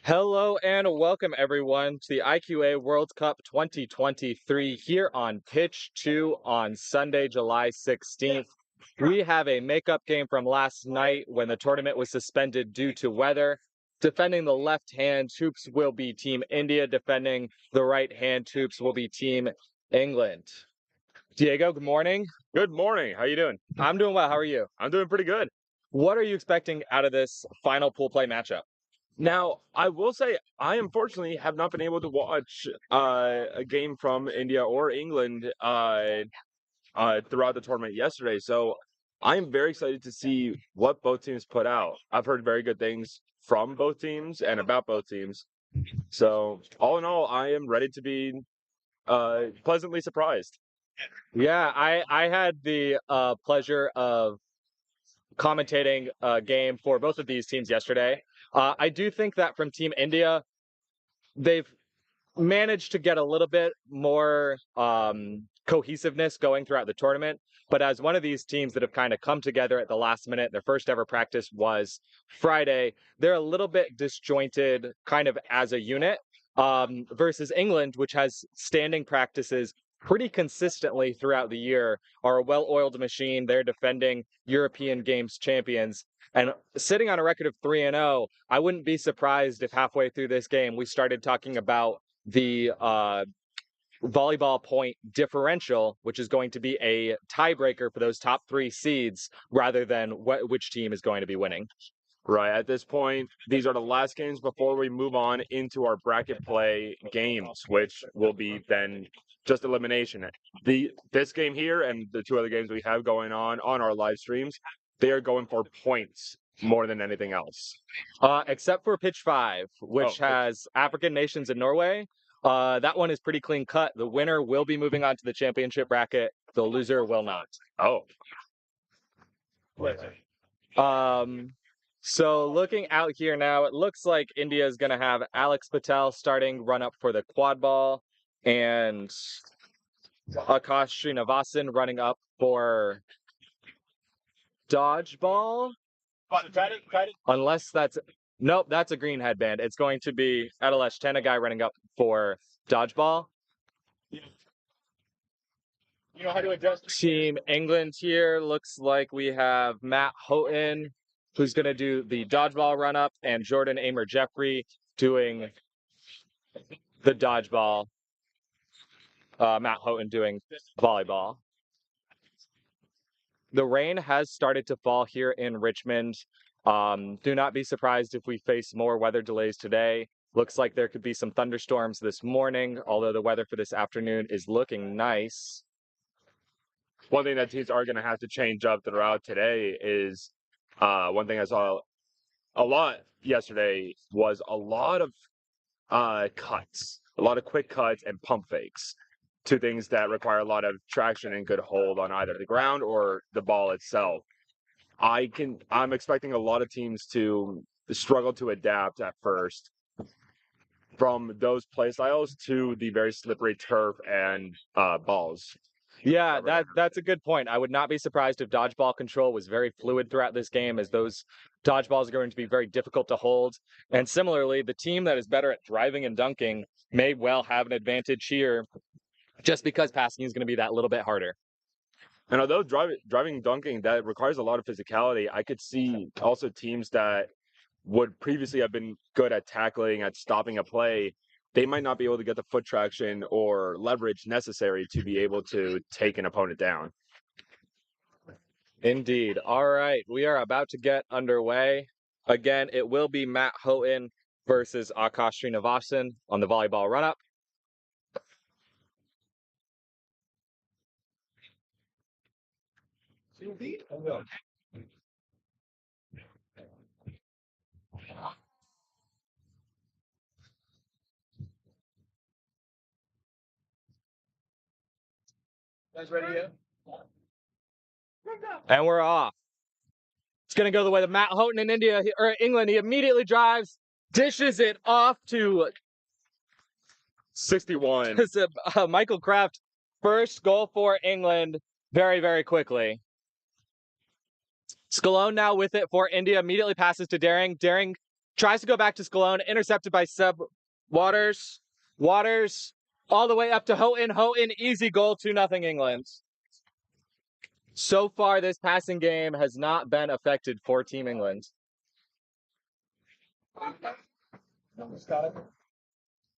Hello and welcome everyone to the IQA World Cup 2023 here on Pitch 2 on Sunday, July 16th. We have a makeup game from last night when the tournament was suspended due to weather. Defending the left-hand troops will be Team India. Defending the right-hand troops will be Team England. Diego, good morning. Good morning. How you doing? I'm doing well. How are you? I'm doing pretty good. What are you expecting out of this final pool play matchup? Now, I will say I unfortunately have not been able to watch a game from India or England throughout the tournament yesterday. So I am very excited to see what both teams put out. I've heard very good things from both teams and about both teams. So all in all, I am ready to be pleasantly surprised. Yeah, I had the pleasure of commentating a game for both of these teams yesterday. I do think that from Team India, they've managed to get a little bit more cohesiveness going throughout the tournament. But as one of these teams that have kind of come together at the last minute, their first ever practice was Friday, they're a little bit disjointed kind of as a unit versus England, which has standing practices pretty consistently throughout the year, are a well-oiled machine. They're defending European Games champions. And sitting on a record of 3-0, I wouldn't be surprised if halfway through this game we started talking about the volleyball point differential, which is going to be a tiebreaker for those top three seeds rather than which team is going to be winning. Right. At this point, these are the last games before we move on into our bracket play games, which will be then just elimination. This game here and the two other games we have going on our live streams, they are going for points more than anything else. Except for Pitch 5, which has African nations in Norway. That one is pretty clean cut. The winner will be moving on to the championship bracket. The loser will not. Oh. So looking out here now, it looks like India is going to have Alex Patel starting run up for the quad ball and Akash Srinivasan running up for dodgeball. Unless that's nope, that's a green headband. It's going to be Adelesh Tenagai running up for dodgeball. You know how to adjust. Team England here looks like we have Matt Houghton, who's going to do the dodgeball run up, and Jordan Amer Jeffrey doing the dodgeball. Matt Houghton doing volleyball. The rain has started to fall here in Richmond. Do not be surprised if we face more weather delays today. Looks like there could be some thunderstorms this morning, although the weather for this afternoon is looking nice. One thing that teams are going to have to change up throughout today is one thing I saw a lot yesterday was a lot of cuts, a lot of quick cuts and pump fakes. Two things that require a lot of traction and good hold on either the ground or the ball itself. I'm expecting a lot of teams to struggle to adapt at first from those play styles to the very slippery turf and balls. Yeah, that's a good point. I would not be surprised if dodgeball control was very fluid throughout this game, as those dodgeballs are going to be very difficult to hold. And similarly, the team that is better at driving and dunking may well have an advantage here, just because passing is going to be that little bit harder. And although driving and dunking, that requires a lot of physicality, I could see also teams that would previously have been good at tackling, at stopping a play, they might not be able to get the foot traction or leverage necessary to be able to take an opponent down. Indeed. All right, we are about to get underway. Again, it will be Matt Houghton versus Akash Srinivasan on the volleyball run-up. Guys ready yet? And we're off. It's going to go the way of Matt Houghton in England. He immediately drives, dishes it off to 61. Michael Kraft. First goal for England very, very quickly. Scalone now with it for India, immediately passes to Daring. Daring tries to go back to Scalone, intercepted by Seb Waters. Waters all the way up to Houghton. Houghton, easy goal, 2-0 England. So far, this passing game has not been affected for Team England.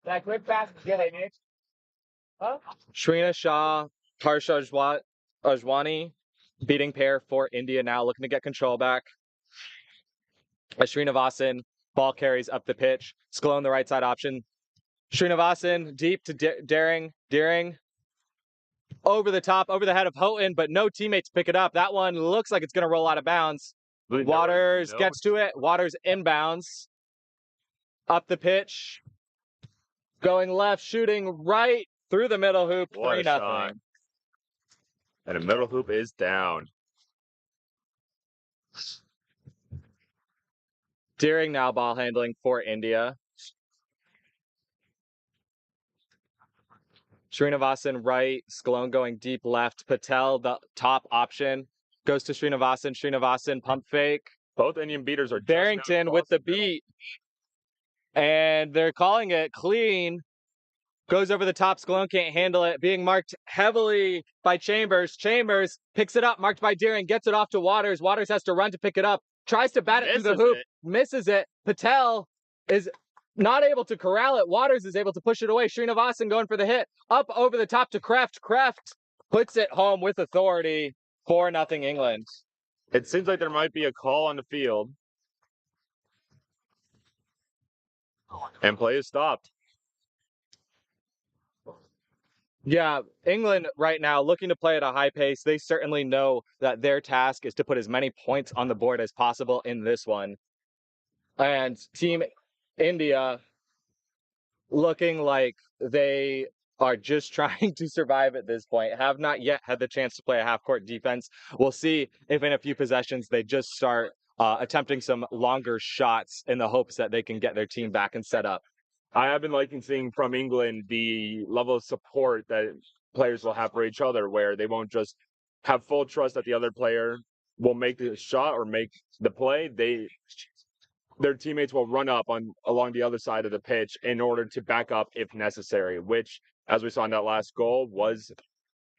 That quick pass, get it, Nick. Shrina Shah, Harsha Ajwani, beating pair for India now, looking to get control back. Srinivasan, ball carries up the pitch. Scalone, the right side option. Srinivasan, deep to Daring. Daring, over the top, over the head of Houghton, but no teammates pick it up. That one looks like it's going to roll out of bounds. Waters gets to it. Waters inbounds. Up the pitch. Going left, shooting right through the middle hoop. 3-0. And the middle hoop is down. Deering now ball handling for India. Srinivasan right, Scalone going deep left. Patel, the top option, goes to Srinivasan. Srinivasan pump fake. Both Indian beaters are Barrington with the beat. And they're calling it clean. Goes over the top. Scalone can't handle it. Being marked heavily by Chambers. Chambers picks it up, marked by Deering, gets it off to Waters. Waters has to run to pick it up. Tries to bat it through the hoop. Misses it. Patel is not able to corral it. Waters is able to push it away. Srinivasan going for the hit. Up over the top to Kreft. Kreft puts it home with authority. 4-0 England. It seems like there might be a call on the field. And play is stopped. Yeah, England right now looking to play at a high pace. They certainly know that their task is to put as many points on the board as possible in this one. And Team India looking like they are just trying to survive at this point, have not yet had the chance to play a half-court defense. We'll see if in a few possessions they just start attempting some longer shots in the hopes that they can get their team back and set up. I have been liking seeing from England the level of support that players will have for each other, where they won't just have full trust that the other player will make the shot or make the play. Their teammates will run up along the other side of the pitch in order to back up if necessary, which, as we saw in that last goal, was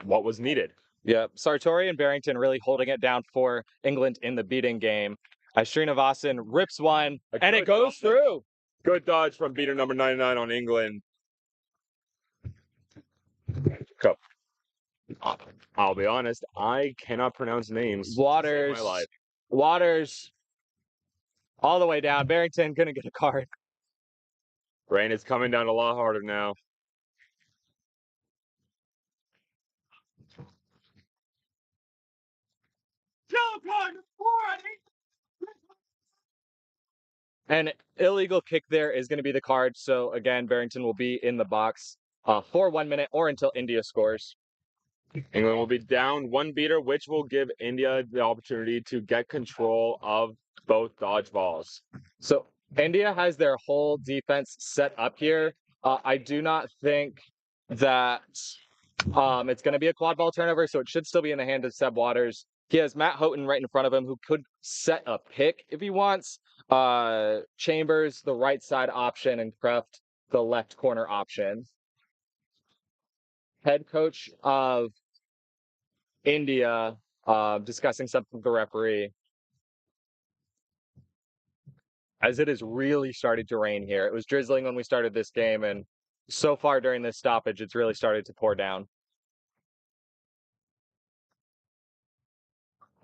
what was needed. Yeah, Sartori and Barrington really holding it down for England in the beating game. As Srinivasan rips one, and it goes through. Good dodge from beater number 99 on England. Go. I'll be honest, I cannot pronounce names. Waters. In my life. Waters. All the way down. Barrington gonna get a card. Rain is coming down a lot harder now. An illegal kick there is going to be the card. So again, Barrington will be in the box for 1 minute or until India scores. England will be down one beater, which will give India the opportunity to get control of both dodgeballs. So India has their whole defense set up here. I do not think that it's going to be a quad ball turnover, so it should still be in the hand of Seb Waters. He has Matt Houghton right in front of him, who could set a pick if he wants. Chambers, the right side option, and Kreft, the left corner option. Head coach of India discussing something with the referee. As it is really starting to rain here. It was drizzling when we started this game, and so far during this stoppage, it's really started to pour down.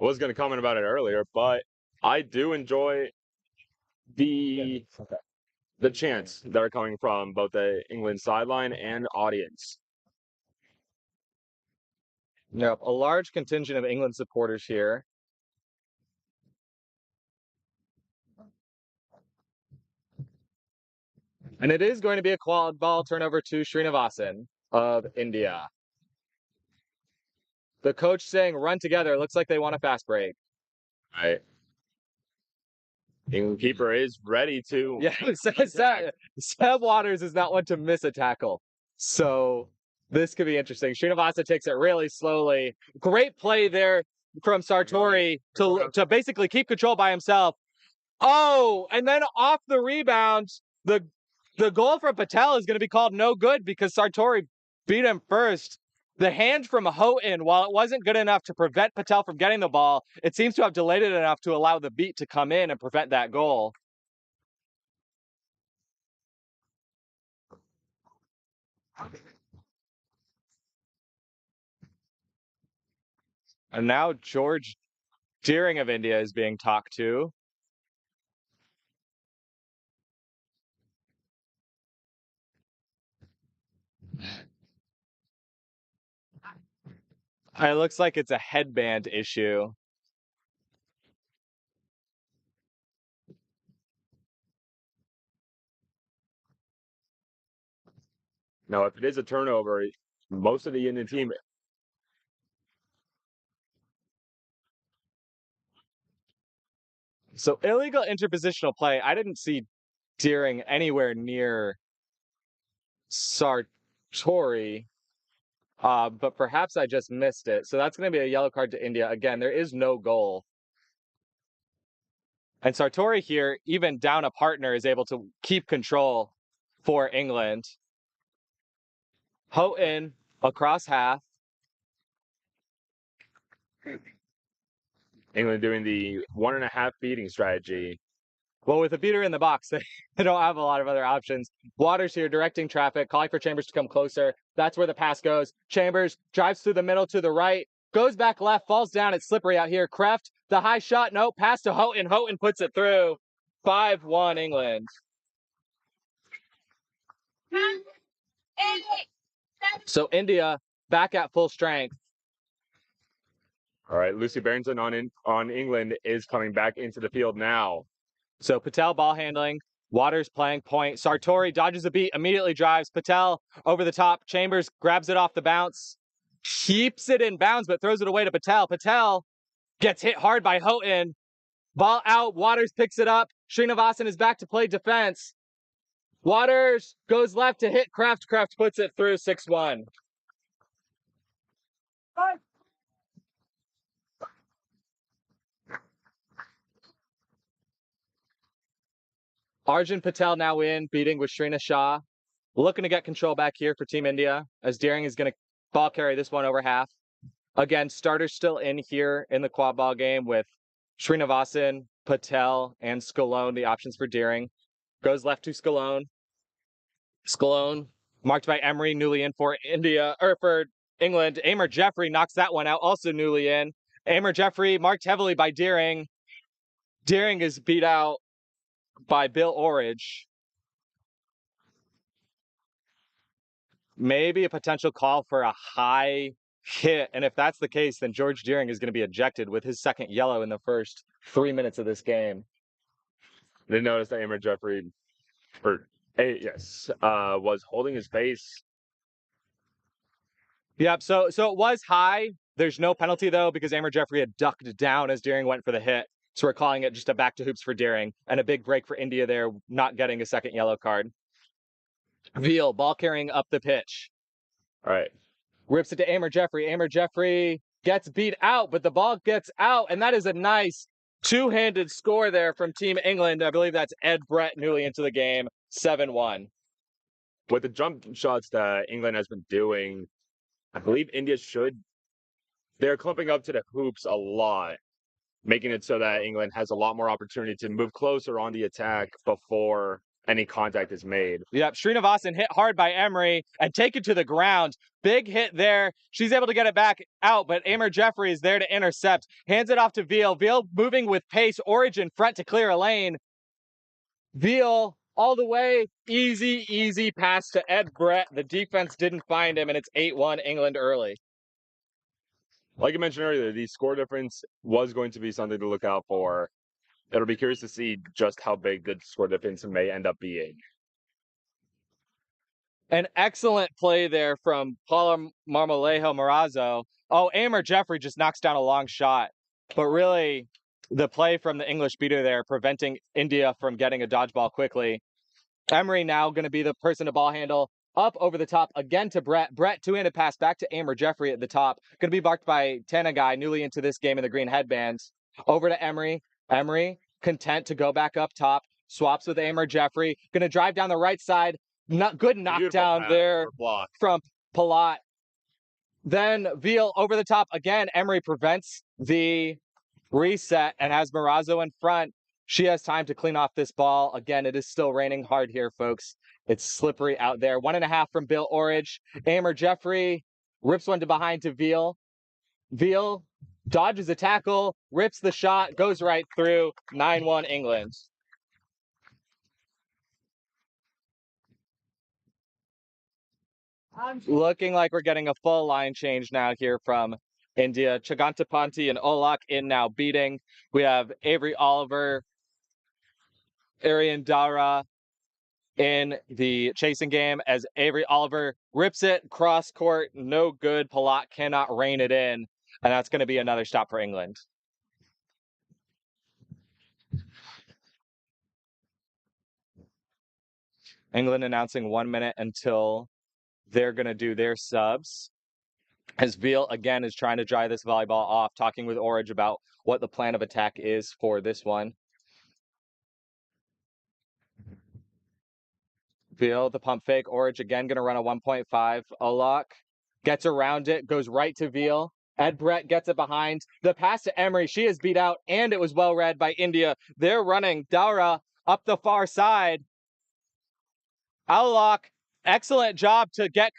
I was going to comment about it earlier, but I do enjoy the chants that are coming from both the England sideline and audience. Yep, a large contingent of England supporters here. And it is going to be a quad ball turnover to Srinivasan of India. The coach saying run together. Looks like they want a fast break. Right. England keeper is ready to. Yeah, Seb Waters is not one to miss a tackle. So this could be interesting. Srinivasan takes it really slowly. Great play there from Sartori to basically keep control by himself. Oh, and then off the rebound, the goal from Patel is going to be called no good because Sartori beat him first. The hand from Houghton, while it wasn't good enough to prevent Patel from getting the ball, it seems to have delayed it enough to allow the beat to come in and prevent that goal. And now George Deering of India is being talked to. It looks like it's a headband issue. Now, if it is a turnover, most of the Indian team. So illegal interpositional play. I didn't see Deering anywhere near Sartori, but perhaps I just missed it. So that's going to be a yellow card to India. Again, there is no goal. And Sartori here, even down a partner, is able to keep control for England. Houghton across half. England doing the 1.5 beating strategy. Well, with a beater in the box, they don't have a lot of other options. Waters here directing traffic, calling for Chambers to come closer. That's where the pass goes. Chambers drives through the middle to the right, goes back left, falls down. It's slippery out here. Kreft, the high shot. No, pass to Houghton. Houghton puts it through. 5-1 England. So India back at full strength. All right, Lucy Barrington on England is coming back into the field now. So Patel ball handling, Waters playing point. Sartori dodges a beat, immediately drives. Patel over the top. Chambers grabs it off the bounce, keeps it in bounds, but throws it away to Patel. Patel gets hit hard by Houghton. Ball out. Waters picks it up. Srinivasan is back to play defense. Waters goes left to hit Kreft. Kreft puts it through 6-1. Arjun Patel now in, beating with Srina Shah. Looking to get control back here for Team India, as Deering is going to ball carry this one over half. Again, starters still in here in the quad ball game with Srinivasan, Patel, and Scalone, the options for Deering. Goes left to Scalone. Scalone, marked by Emery, newly in for India, or for England. Amer Jeffrey knocks that one out, also newly in. Amer Jeffrey marked heavily by Deering. Deering is beat out by Bill Orridge. Maybe a potential call for a high hit. And if that's the case, then George Deering is going to be ejected with his second yellow in the first 3 minutes of this game. They noticed that Amer Jeffrey, was holding his base. Yep. So it was high. There's no penalty though because Amer Jeffrey had ducked down as Deering went for the hit. So we're calling it just a back to hoops for Deering and a big break for India there, not getting a second yellow card. Veal ball carrying up the pitch. All right. Rips it to Amer Jeffrey. Amer Jeffrey gets beat out, but the ball gets out, and that is a nice two-handed score there from Team England. I believe that's Ed Brett newly into the game, 7-1. With the jump shots that England has been doing, I believe India they're clumping up to the hoops a lot, making it so that England has a lot more opportunity to move closer on the attack before any contact is made. Yep, Srinivasan hit hard by Emery and taken to the ground. Big hit there. She's able to get it back out, but Amer Jeffrey is there to intercept. Hands it off to Veal. Veal moving with pace. Origin front to clear a lane. Veal all the way. Easy pass to Ed Brett. The defense didn't find him, and it's 8-1 England early. Like I mentioned earlier, the score difference was going to be something to look out for. It'll be curious to see just how big the score difference may end up being. An excellent play there from Paula Marmolejo Morazzo. Oh, Amer Jeffrey just knocks down a long shot. But really, the play from the English beater there, preventing India from getting a dodgeball quickly. Emery now going to be the person to ball handle. up over the top again to Brett. Brett two-handed pass back to Amer Jeffrey at the top. Going to be marked by Tanagai, newly into this game in the green headbands. Over to Emery. Emery, content to go back up top. Swaps with Amer Jeffrey. Going to drive down the right side. Not good knockdown there from Palat. Then Veal over the top again. Emery prevents the reset and has Marazzo in front. She has time to clean off this ball. Again, it is still raining hard here, folks. It's slippery out there. 1.5 from Bill Orridge. Amer Jeffrey rips one to behind to Veal. Veal dodges a tackle, rips the shot, goes right through. 9-1 England. Looking like we're getting a full line change now here from India. Chagantapanti and Olak in now beating. We have Avery Oliver, Arian Dara in the chasing game as Avery Oliver rips it cross court. No good. Palat cannot rein it in. And that's going to be another stop for England. England announcing 1 minute until they're going to do their subs. As Veal again is trying to dry this volleyball off, talking with Orridge about what the plan of attack is for this one. Veal, the pump fake. Orridge again going to run a 1.5. Olak gets around it, goes right to Veal. Ed Brett gets it behind. The pass to Emery. She is beat out, and it was well read by India. They're running Dara up the far side. Olak, excellent job to get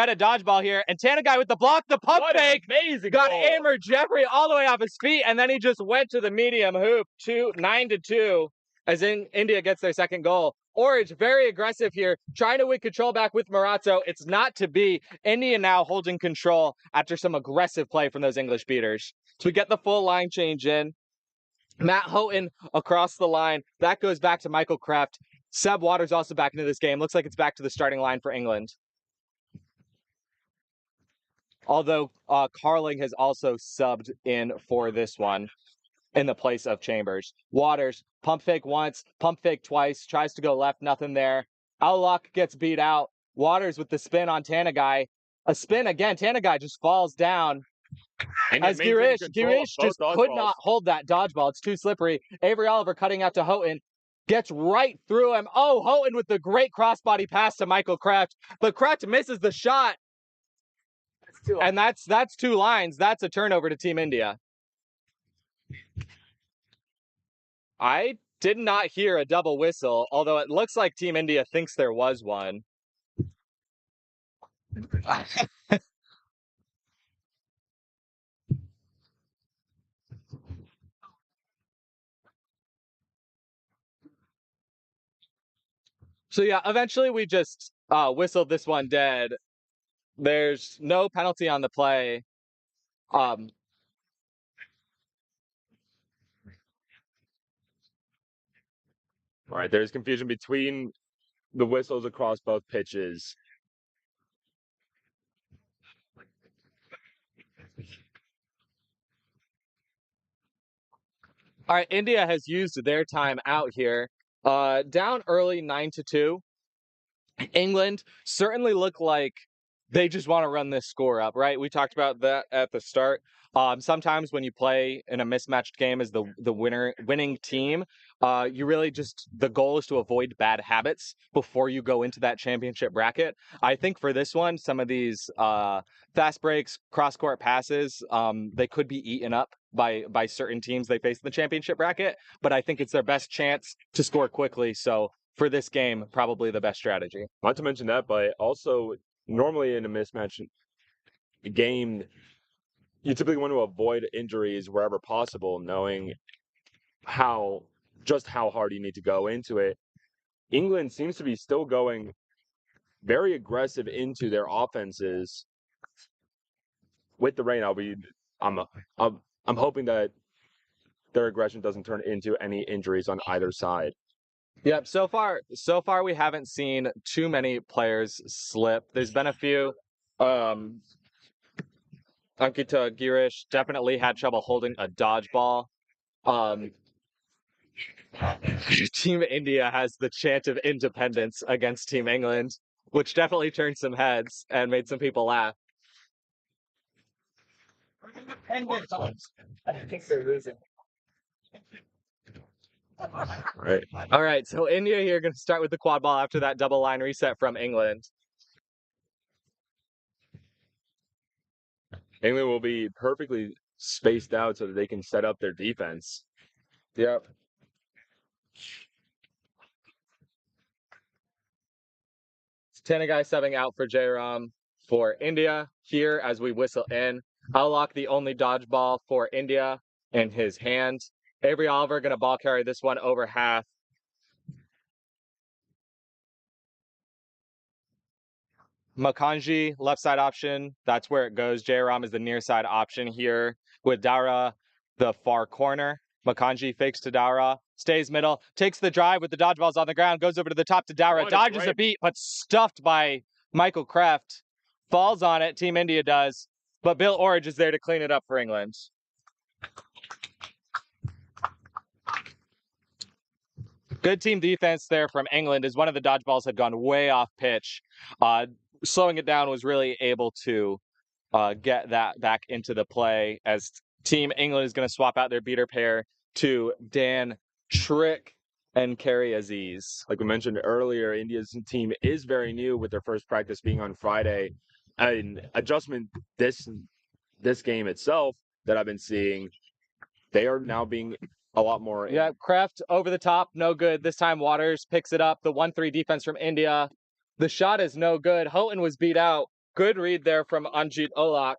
a dodgeball here. And Tanagai with the block, the pump fake. Amazing got goal. Amer Jeffrey all the way off his feet, and then he just went to the medium hoop. 9-2 as India gets their second goal. Orridge very aggressive here, trying to win control back with Marazzo. It's not to be. India now holding control after some aggressive play from those English beaters. So we get the full line change in. Matt Houghton across the line. That goes back to Michael Kraft. Seb Waters also back into this game. Looks like it's back to the starting line for England. Although Carling has also subbed in for this one in the place of Chambers. Waters, pump fake once, pump fake twice, tries to go left, nothing there. Olak gets beat out. Waters with the spin on Tanagai. A spin again. Tanagai just falls down. As Girish just could not hold that dodgeball. It's too slippery. Avery Oliver cutting out to Houghton. Gets right through him. Oh, Houghton with the great crossbody pass to Michael Kraft. But Kraft misses the shot. And that's 2 lines. That's a turnover to Team India. I did not hear a double whistle, although it looks like Team India thinks there was one. So yeah, eventually we just whistled this one dead. There's no penalty on the play. All right, there's confusion between the whistles across both pitches. All right, India has used their time out here. Down early 9-2. England certainly look like they just want to run this score up, right? We talked about that at the start. Sometimes when you play in a mismatched game as the winning team, you really just, the goal is to avoid bad habits before you go into that championship bracket. I think for this one, some of these fast breaks, cross court passes, they could be eaten up by certain teams they face in the championship bracket, but I think it's their best chance to score quickly. So for this game, probably the best strategy. Not to mention that, but also normally in a mismatch game, you typically want to avoid injuries wherever possible, knowing just how hard you need to go into it. England seems to be still going very aggressive into their offenses. With the rain, I'm hoping that their aggression doesn't turn into any injuries on either side. Yep. So far we haven't seen too many players slip. There's been a few. Ankita Girish definitely had trouble holding a dodgeball. Team India has the chant of independence against Team England. which definitely turned some heads and made some people laugh. I think they're losing. Right. All right, so India here going to start with the quad ball after that double line reset from England. England will be perfectly spaced out so that they can set up their defense. Yep. Tanagai subbing out for Jairam for India here as we whistle in. Alok, the only dodgeball for India in his hand. Avery Oliver going to ball carry this one over half. Makanji, left side option. That's where it goes. Jairam is the near side option here with Dara, the far corner. Makanji fakes to Dara, stays middle, takes the drive with the dodgeballs on the ground, goes over to the top to Dara, dodges a beat, but stuffed by Michael Kreft. Falls on it, Team India does, but Bill Orridge is there to clean it up for England. Good team defense there from England as one of the dodgeballs had gone way off pitch. Slowing it down was really able to get that back into the play as Team England is going to swap out their beater pair to Dan Trick and Kerry Aziz. Like we mentioned earlier, India's team is very new with their first practice being on Friday. An adjustment this game itself that I've been seeing, they are now being a lot more. Yeah, Kreft over the top, no good. This time Waters picks it up. The 1-3 defense from India. The shot is no good. Houghton was beat out. Good read there from Anjit Olak.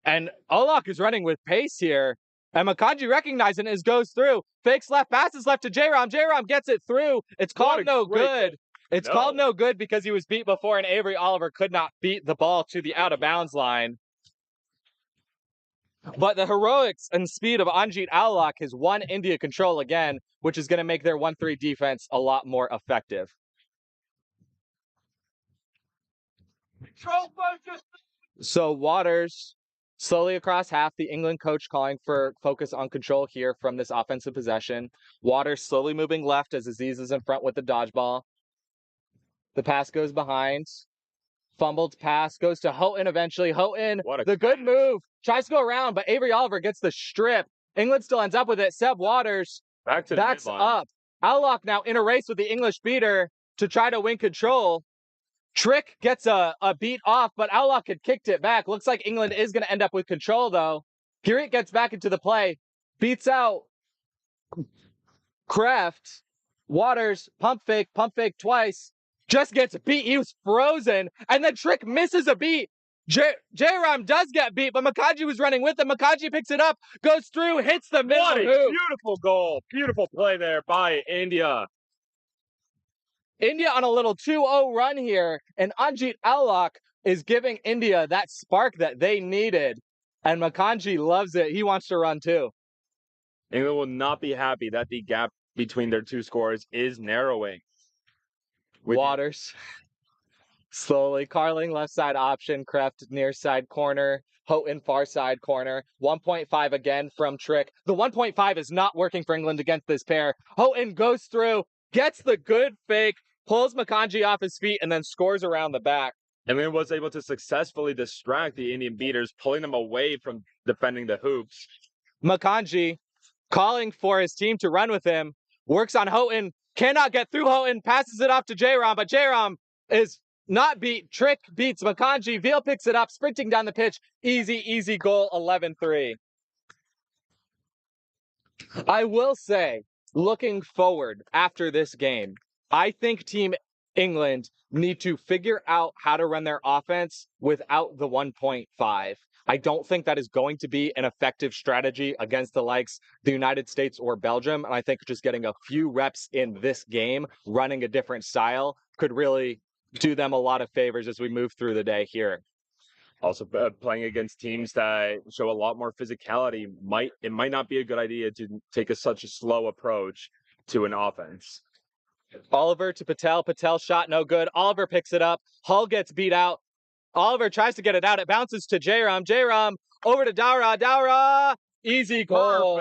And Olak is running with pace here. And Makanji recognizing it goes through. Fakes left, passes left to Jairam. Jairam gets it through. It's called no good. It's called no good because he was beat before and Avery Oliver could not beat the ball to the out of bounds line. But the heroics and speed of Anjit Olak has won India control again, which is going to make their 1-3 defense a lot more effective. So Waters slowly across half, the England coach calling for focus on control here from this offensive possession. Waters slowly moving left as Aziz is in front with the dodgeball. The pass goes behind. Fumbled pass goes to Houghton eventually. Houghton, the good move. Tries to go around, but Avery Oliver gets the strip. England still ends up with it. Seb Waters backs up. Allock now in a race with the English beater to try to win control. Trick gets a beat off, but Allock had kicked it back. Looks like England is going to end up with control, though. Here it gets back into the play. Beats out Kraft. Waters, pump fake twice. Just gets beat. He was frozen. And then Trick misses a beat. Jairam does get beat, but Makanji was running with him. Makanji picks it up, goes through, hits the middle. What a beautiful goal. Beautiful play there by India. India on a little 2-0 run here, and Anjit Alok is giving India that spark that they needed. And Makanji loves it. He wants to run too. England will not be happy that the gap between their two scores is narrowing. Waters slowly Carling left side option, Kreft near side corner, Houghton far side corner. 1.5 again from Trick. The 1.5 is not working for England against this pair. Houghton goes through, gets the good fake, pulls Makanji off his feet, and then scores around the back. England was able to successfully distract the Indian beaters, pulling them away from defending the hoops. Makanji calling for his team to run with him, works on Houghton, cannot get through Houghton, passes it off to Jairam, but Jairam is not beat. Trick beats Makanji. Veal picks it up, sprinting down the pitch. Easy goal, 11-3. I will say, looking forward after this game, I think Team England need to figure out how to run their offense without the 1.5. I don't think that is going to be an effective strategy against the likes of the United States or Belgium. And I think just getting a few reps in this game, running a different style, could really do them a lot of favors as we move through the day here. Also, playing against teams that show a lot more physicality, it might not be a good idea to take such a slow approach to an offense. Oliver to Patel. Patel shot no good. Oliver picks it up. Hull gets beat out. Oliver tries to get it out. It bounces to Jairam. Jairam over to Dara. Dara. Easy goal.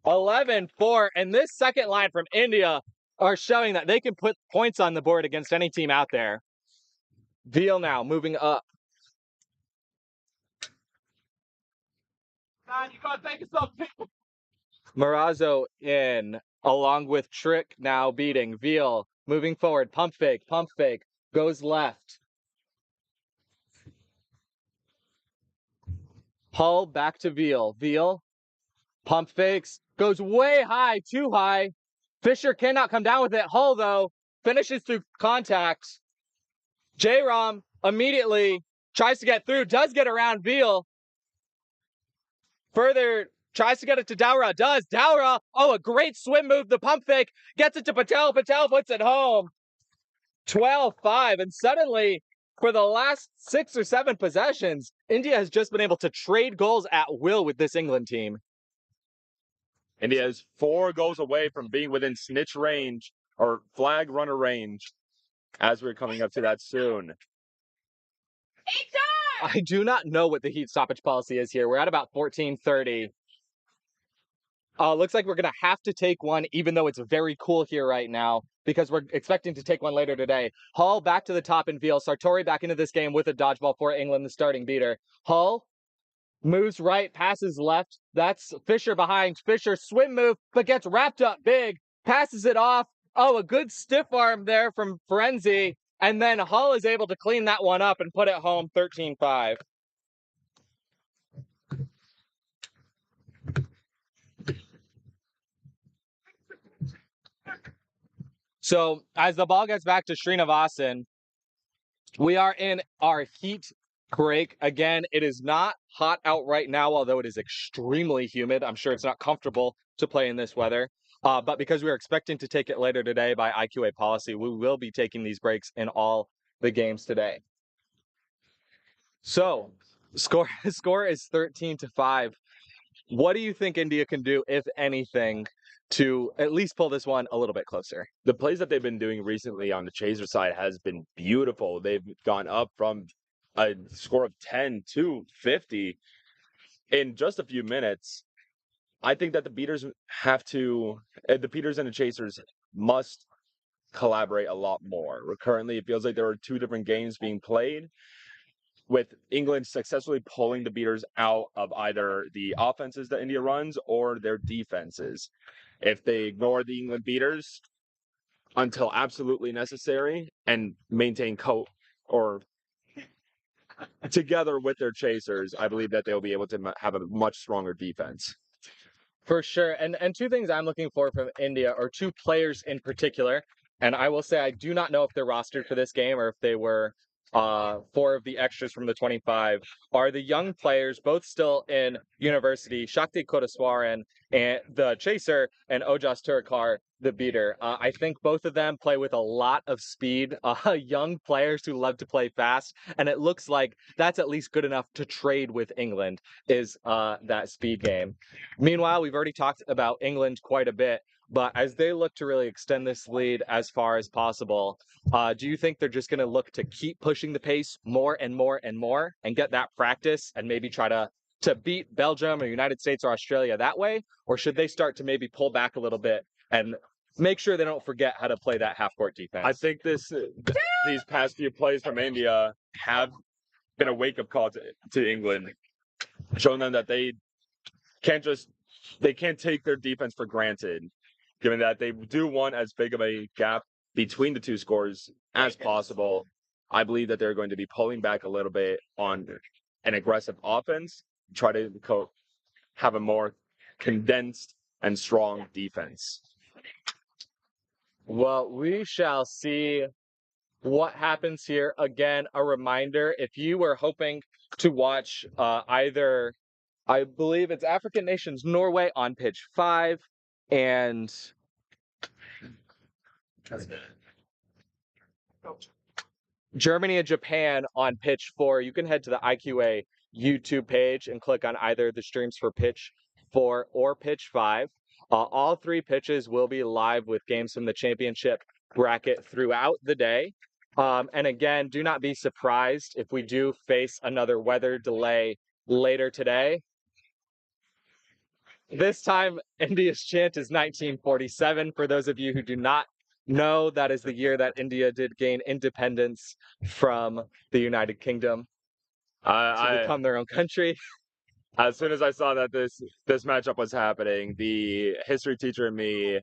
11-4. And this second line from India are showing that they can put points on the board against any team out there. Veal now moving up. Man, you gotta take yourself. Marazzo in, along with Trick now beating Veal. Moving forward, pump fake, goes left. Hull back to Veal. Veal, pump fakes, goes way high, too high. Fisher cannot come down with it. Hull, though, finishes through contact. J-Rom immediately tries to get through, does get around Veal. Further, tries to get it to Dowra, does. Dowra, oh, a great swim move, the pump fake, gets it to Patel. Patel puts it home. 12-5, and suddenly, for the last 6 or 7 possessions, India has just been able to trade goals at will with this England team. India is 4 goals away from being within snitch range or flag runner range as we're coming up to that soon. I do not know what the heat stoppage policy is here. We're at about 14:30. Looks like we're going to have to take one, even though it's very cool here right now, because we're expecting to take one later today. Hull back to the top in Veal. Sartori back into this game with a dodgeball for England, the starting beater. Hull moves right, passes left. That's Fisher behind. Fisher swim move, but gets wrapped up big. Passes it off. Oh, a good stiff arm there from Frenzy. And then Hull is able to clean that one up and put it home 13-5. So as the ball gets back to Srinivasan, we are in our heat break. Again, it is not hot out right now, although it is extremely humid. I'm sure it's not comfortable to play in this weather. But because we are expecting to take it later today by IQA policy, we will be taking these breaks in all the games today. So score is 13-5. What do you think India can do, if anything, to at least pull this one a little bit closer? The plays that they've been doing recently on the chaser side has been beautiful. They've gone up from a score of 10 to 50 in just a few minutes. I think that the beaters and the chasers must collaborate a lot more. Currently, it feels like there are 2 different games being played, with England successfully pulling the beaters out of either the offenses that India runs or their defenses. If they ignore the England beaters until absolutely necessary and maintain together with their chasers, I believe that they'll be able to have a much stronger defense. For sure. And 2 things I'm looking for from India, or 2 players in particular. And I will say I do not know if they're rostered for this game or if they were 4 of the extras from the 25, are the young players, both still in university, Shakti Kodaswaran, and the chaser, and Ojas Turkar, the beater. I think both of them play with a lot of speed, young players who love to play fast, and it looks like that's at least good enough to trade with England, is that speed game. Meanwhile, we've already talked about England quite a bit, but as they look to really extend this lead as far as possible, do you think they're just going to look to keep pushing the pace more and more and more and get that practice and maybe try to beat Belgium or United States or Australia that way? Or should they start to maybe pull back a little bit and make sure they don't forget how to play that half-court defense? I think these past few plays from India have been a wake-up call to England, showing them that they can't take their defense for granted, given that they do want as big of a gap between the 2 scores as possible. I believe that they're going to be pulling back a little bit on an aggressive offense, try to have a more condensed and strong defense. Well, we shall see what happens here. Again, a reminder, if you were hoping to watch either, I believe it's African Nations Norway on pitch 5 and Germany and Japan on pitch 4, you can head to the IQA YouTube page and click on either the streams for pitch 4 or pitch 5. All 3 pitches will be live with games from the championship bracket throughout the day. And again, do not be surprised if we do face another weather delay later today. This time, India's chant is 1947, for those of you who do not No, that is the year that India did gain independence from the United Kingdom to I become their own country. as soon as I saw that this matchup was happening, the history teacher in me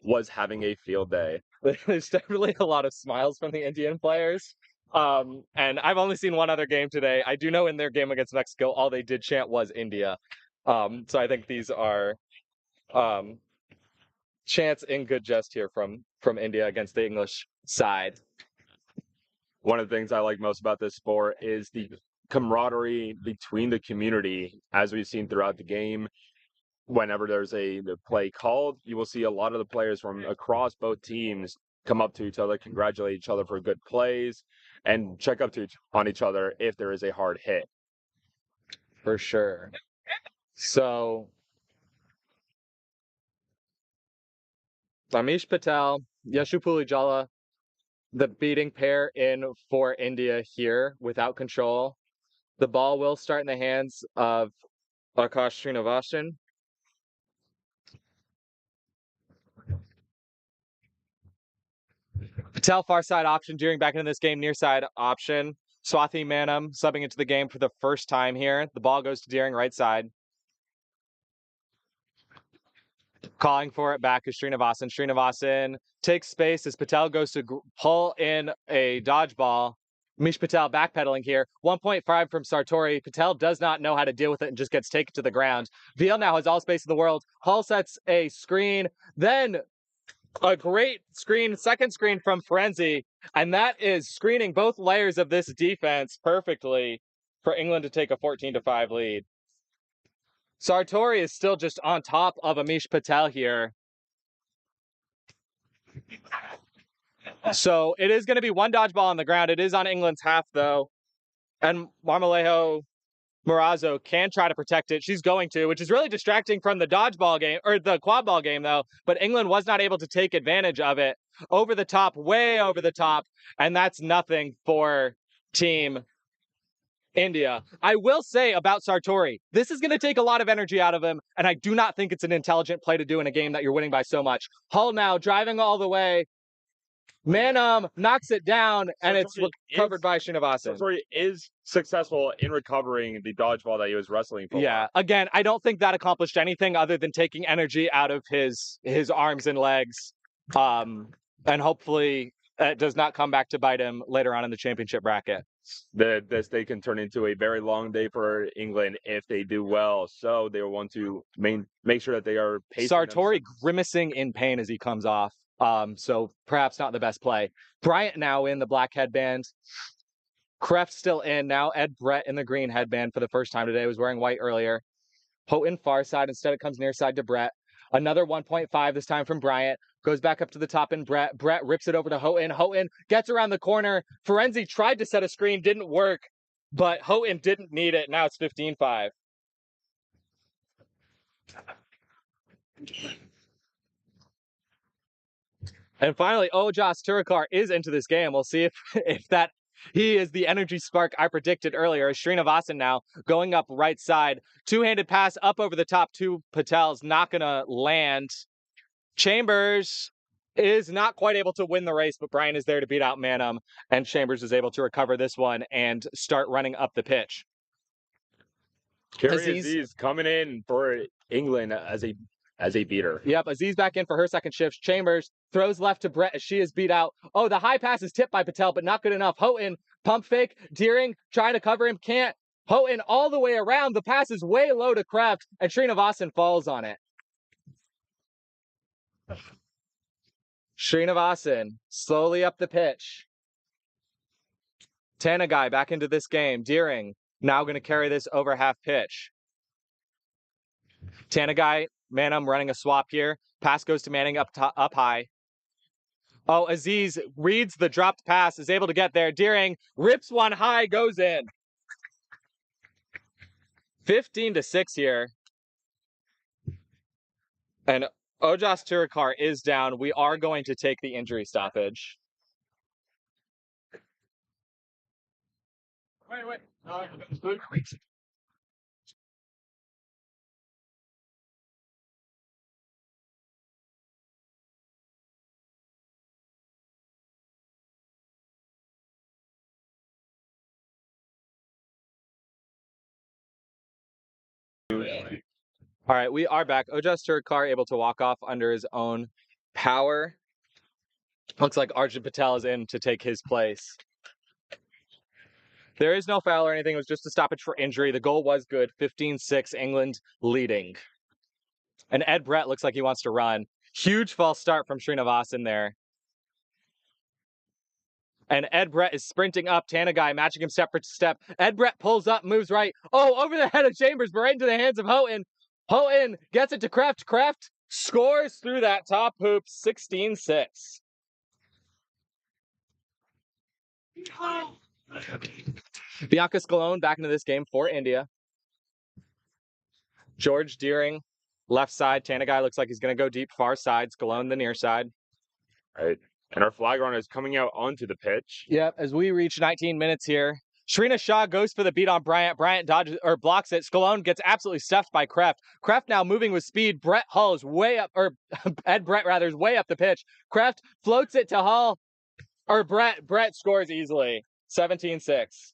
was having a field day. There's definitely a lot of smiles from the Indian players. And I've only seen one other game today. I do know in their game against Mexico, all they did chant was India. So I think these are um, chants in good jest here from India against the English side. One of the things I like most about this sport is the camaraderie between the community, as we've seen throughout the game. Whenever there's a play called, you will see a lot of the players from across both teams come up to each other, congratulate each other for good plays, and check up on each other if there is a hard hit. For sure. So Amish Patel, Yashupuli Jalla, the beating pair in for India here without control. The ball will start in the hands of Akash Srinivasan. Patel far side option, Deering back into this game, near side option. Swathi Manam subbing into the game for the first time here. The ball goes to Deering right side. Calling for it back is Srinivasan. Srinivasan takes space as Patel goes to pull in a dodgeball. Mish Patel backpedaling here. 1.5 from Sartori. Patel does not know how to deal with it and just gets taken to the ground. Veal now has all space in the world. Hull sets a screen. Then a great screen, second screen from Frenzy. And that is screening both layers of this defense perfectly for England to take a 14-5 lead. Sartori is still just on top of Amish Patel here. So it is going to be one dodgeball on the ground. It is on England's half, though. And Marmolejo Morazzo can try to protect it. She's going to, which is really distracting from the dodgeball game, or the quad ball game, though. But England was not able to take advantage of it. Over the top, way over the top. And that's nothing for Team India. I will say about Sartori, this is going to take a lot of energy out of him, and I do not think it's an intelligent play to do in a game that you're winning by so much. Hull now driving all the way. Manum knocks it down, and it's recovered by Srinivasan. Sartori is successful in recovering the dodgeball that he was wrestling for. Yeah, again, I don't think that accomplished anything other than taking energy out of his arms and legs. And hopefully it does not come back to bite him later on in the championship bracket. This day can turn into a very long day for England if they do well. So they will want to make sure that they are pacing Sartori grimacing in pain as he comes off. So perhaps not the best play. Bryant now in the black headband. Kreft still in now. Ed Brett in the green headband for the first time today. Was wearing white earlier. Houghton far side. Instead, it comes near side to Brett. Another 1.5 this time from Bryant. Goes back up to the top in Brett. Brett rips it over to Houghton. Houghton gets around the corner. Ferenzi tried to set a screen. Didn't work. But Houghton didn't need it. Now it's 15-5. And finally, Ojas Turikar is into this game. We'll see if that he is the energy spark I predicted earlier. Srinivasan now going up right side. Two-handed pass up over the top to Patel's. Not going to land. Chambers is not quite able to win the race, but Brian is there to beat out Manum. And Chambers is able to recover this one and start running up the pitch. Aziz coming in for England as a beater. Yep, Aziz back in for her second shift. Chambers throws left to Brett as she is beat out. Oh, the high pass is tipped by Patel, but not good enough. Houghton, pump fake. Deering trying to cover him, can't. Houghton all the way around. The pass is way low to Kreft, and Srinivasan falls on it. Srinivasan slowly up the pitch. Tanagai back into this game. Deering now going to carry this over half pitch. Tanagai, Manum running a swap here. Pass goes to Manning up high. Oh, Aziz reads the dropped pass, is able to get there. Deering rips one high, goes in. 15-6 here. And Ojas Turikar is down. We are going to take the injury stoppage. Wait. All right, we are back. Ojas Turkar able to walk off under his own power. Looks like Arjun Patel is in to take his place. There is no foul or anything. It was just a stoppage for injury. The goal was good. 15-6, England leading. And Ed Brett looks like he wants to run. Huge false start from Srinivasan there. And Ed Brett is sprinting up. Tanagai matching him step for step. Ed Brett pulls up, moves right. Oh, over the head of Chambers, but right into the hands of Houghton. Houghton gets it to Kraft. Kraft scores through that top hoop, 16-6. Bianca Scalone back into this game for India. George Deering, left side. Tanagai looks like he's going to go deep, far side. Scalone, the near side. Right. And our flag runner is coming out onto the pitch. Yep, as we reach 19 minutes here. Shrina Shah goes for the beat on Bryant. Bryant dodges or blocks it. Scalone gets absolutely stuffed by Kraft. Kraft now moving with speed. Brett Hull is way up, or Ed Brett rather is way up the pitch. Kraft floats it to Hull, or Brett. Brett scores easily. 17-6.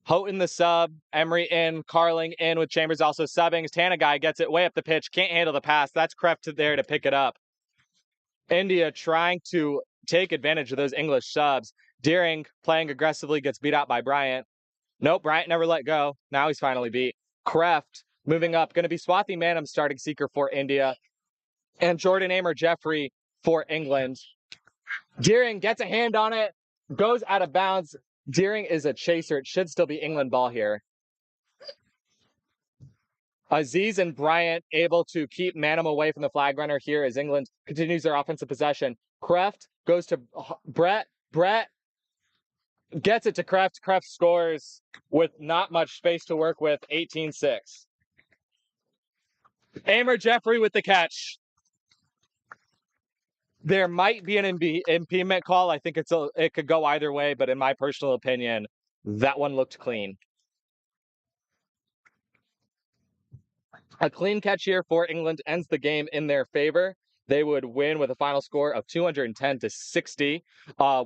Houghton the sub, Emery in, Carling in with Chambers also subbing. Tanagai gets it way up the pitch, can't handle the pass. That's Kraft there to pick it up. India trying to take advantage of those English subs. Deering playing aggressively gets beat out by Bryant. Nope, Bryant never let go. Now he's finally beat. Kraft moving up, going to be Swathi Manam starting seeker for India. And Jordan Amer Jeffrey for England. Deering gets a hand on it, goes out of bounds. Deering is a chaser. It should still be England ball here. Aziz and Bryant able to keep Manham away from the flag runner here as England continues their offensive possession. Kraft goes to Brett. Brett gets it to Kraft. Kraft scores with not much space to work with, 18-6. Amer Jeffrey with the catch. There might be an impediment call. I think it could go either way, but in my personal opinion, that one looked clean. A clean catch here for England ends the game in their favor. They would win with a final score of 210-60,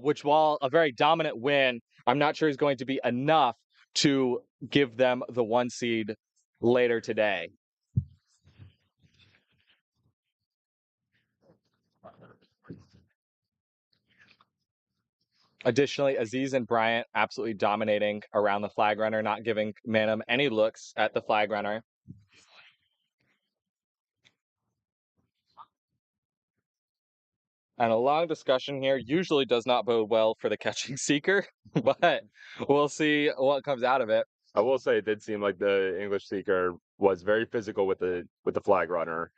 which, while a very dominant win, I'm not sure is going to be enough to give them the 1 seed later today. Additionally, Aziz and Bryant absolutely dominating around the flag runner, not giving Manham any looks at the flag runner. And a long discussion here usually does not bode well for the catching seeker, but we'll see what comes out of it. I will say it did seem like the English seeker was very physical with the flag runner.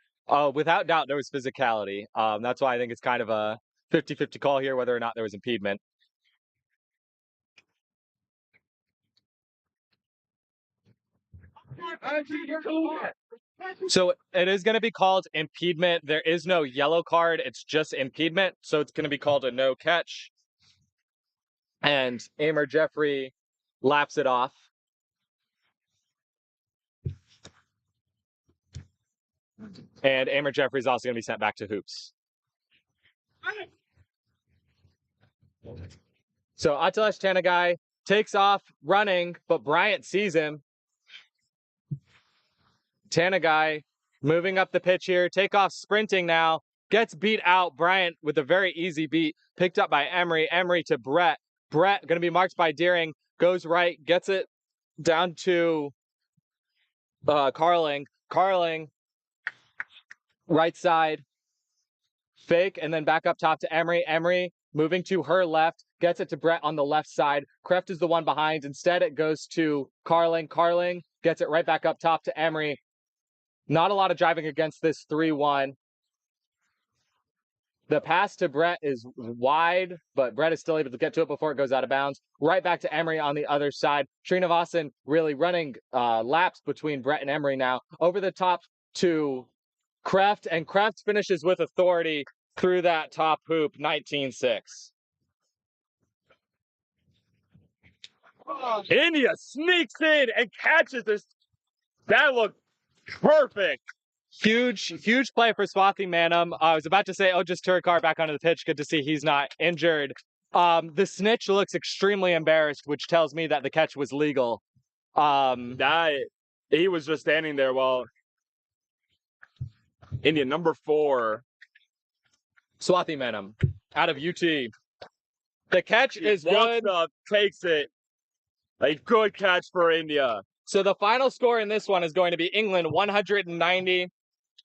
Without doubt, there was physicality. That's why I think it's kind of a 50-50 call here, whether or not there was impediment. So it is going to be called impediment. There is no yellow card. It's just impediment. So it's going to be called a no catch. And Amer Jeffrey laps it off. And Amer Jeffrey is also going to be sent back to hoops. So Atalash Tanagai takes off running, but Bryant sees him. Tanagai moving up the pitch here, take off sprinting now, gets beat out. Bryant with a very easy beat, picked up by Emery. Emery to Brett. Brett going to be marked by Deering, goes right, gets it down to Carling. Carling, right side, fake, and then back up top to Emery. Emery moving to her left, gets it to Brett on the left side. Kraft is the one behind. Instead, it goes to Carling. Carling gets it right back up top to Emery. Not a lot of driving against this 3-1. The pass to Brett is wide, but Brett is still able to get to it before it goes out of bounds. Right back to Emery on the other side. Srinivasan really running laps between Brett and Emery now. Over the top to Kraft, and Kraft finishes with authority through that top hoop, 19-6. India sneaks in and catches this. That looked perfect. Huge play for Swathi Manam. I was about to say, just Turkar back onto the pitch. Good to see he's not injured. The snitch looks extremely embarrassed, which tells me that the catch was legal. That he was just standing there while India number 4. Swathi Menon out of UT. The catch is good. Up, takes it. A good catch for India. So the final score in this one is going to be England 190,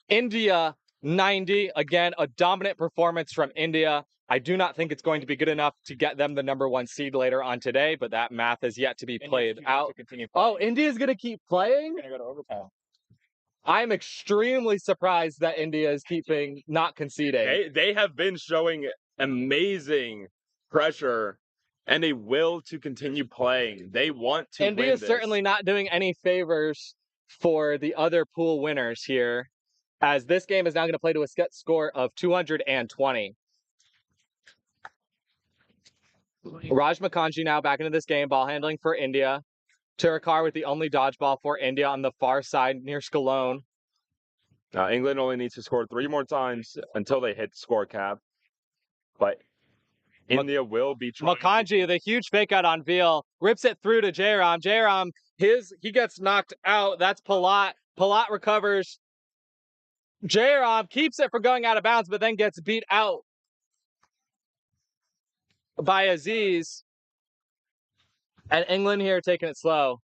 India 90. Again, a dominant performance from India. I do not think it's going to be good enough to get them the #1 seed later on today, but that math is yet to be played out. Oh, India's going to keep playing? Going to go to overtime. I'm extremely surprised that India is not conceding. They have been showing amazing pressure and a will to continue playing. They want to India is certainly not doing any favors for the other pool winners here, as this game is now going to play to a set score of 220. Raj Makanji now back into this game, ball handling for India. Turakar with the only dodgeball for India on the far side near Scalone. England only needs to score 3 more times until they hit the score cap. But India will be trying. Makanji, the huge fake out on Veal, rips it through to Jairam. Jairam, he gets knocked out. That's Palat. Palat recovers. Jairam keeps it from going out of bounds, but then gets beat out by Aziz. And England here taking it slow.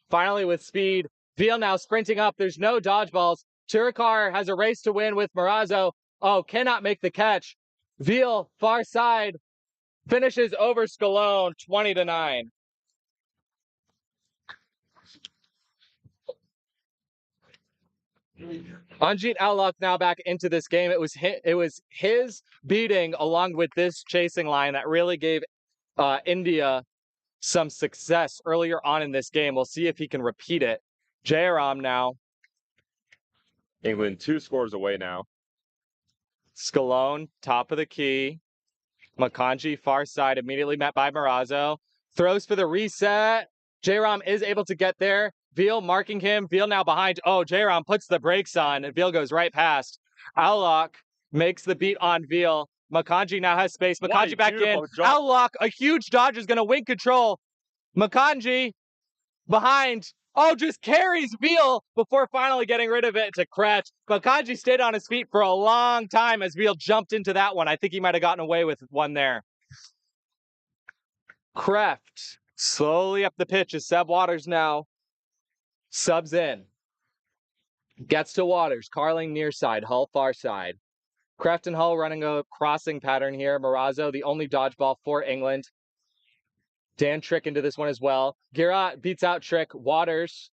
Finally with speed. Veal now sprinting up. There's no dodgeballs. Turakar has a race to win with Marazzo. Oh, cannot make the catch. Veal, far side, finishes over Scalone, 20-9. Anjit Aulak now back into this game. It was his beating along with this chasing line that really gave India some success earlier on in this game. We'll see if he can repeat it. Jairam now. England 2 scores away now. Scalone, top of the key. Makanji, far side, immediately met by Marazzo. Throws for the reset. Jairam is able to get there. Veal marking him. Veal now behind. Oh, Jairam puts the brakes on, and Veal goes right past. Aulak makes the beat on Veal. Makanji now has space. Makanji back in. Aulak, a huge dodge, is going to win control. Makanji behind. Oh, just carries Veal before finally getting rid of it to Kretsch. Makanji stayed on his feet for a long time as Veal jumped into that one. I think he might have gotten away with one there. Kreft slowly up the pitch as Seb Waters now subs in. Gets to Waters. Carling near side. Hull far side. Kreft and Hull running a crossing pattern here. Marazzo, the only dodgeball for England. Dan Trick into this one as well. Gira beats out Trick. Waters.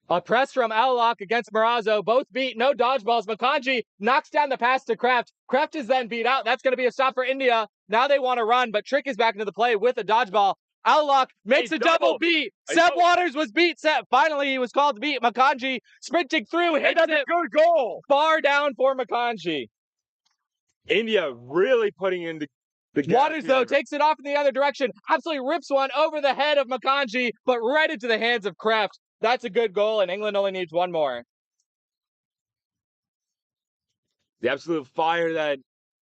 A press from Aulak against Marazzo. Both beat. No dodgeballs. Makanji knocks down the pass to Kreft. Kreft is then beat out. That's going to be a stop for India. Now they want to run, but Trick is back into the play with a dodgeball. Aulak makes a double beat. Seb Waters was beat. Finally, he was called to beat. Makanji sprinting through. Hits it. Good goal. Far down for Makanji. India really putting in the Waters, though, takes it off in the other direction. Absolutely rips one over the head of Makanji, but right into the hands of Kreft. That's a good goal, and England only needs one more. The absolute fire that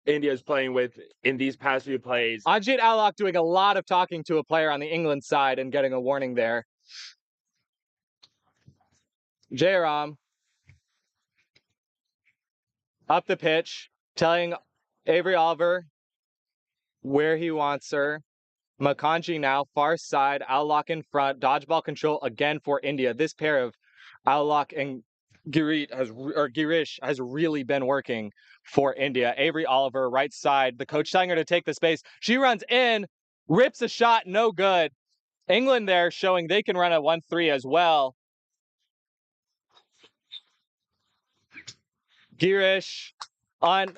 India is playing with in these past few plays. Anjit Aulak doing a lot of talking to a player on the England side and getting a warning there. Jairam up the pitch, telling Avery Oliver where he wants her. Makanji now far side, Aulak in front, dodgeball control again for India. This pair of Aulak and Girish has really been working for India. Avery Oliver right side, the coach telling her to take the space. She runs in, rips a shot, no good. England there showing they can run a 1-3 as well. Girish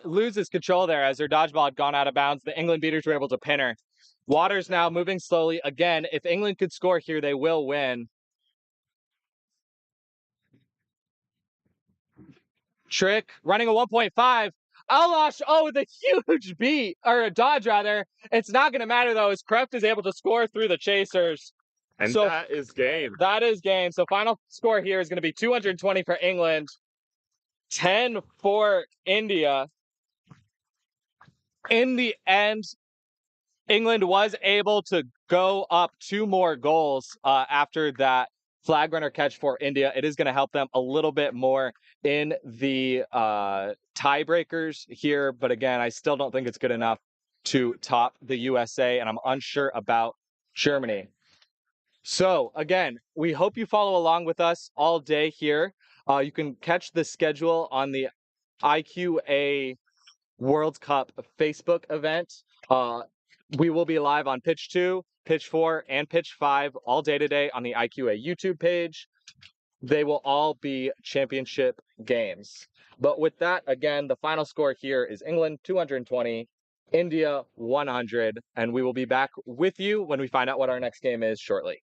loses control there as her dodgeball had gone out of bounds. The England beaters were able to pin her. Waters now moving slowly. Again, if England could score here, they will win. Trick running a 1.5. Alash, with a huge beat, or a dodge rather. It's not going to matter though, as Kreft is able to score through the chasers. And so, that is game. That is game. So final score here is going to be 220 for England, 10 for India. in the end, England was able to go up 2 more goals after that flag runner catch for India. It is going to help them a little bit more in the tiebreakers here. But again, I still don't think it's good enough to top the USA, and I'm unsure about Germany. So again, we hope you follow along with us all day here. You can catch the schedule on the IQA World Cup Facebook event. We will be live on Pitch 2, Pitch 4, and Pitch 5 all day today on the IQA YouTube page. They will all be championship games. But with that, again, the final score here is England 220, India 100, and we will be back with you when we find out what our next game is shortly.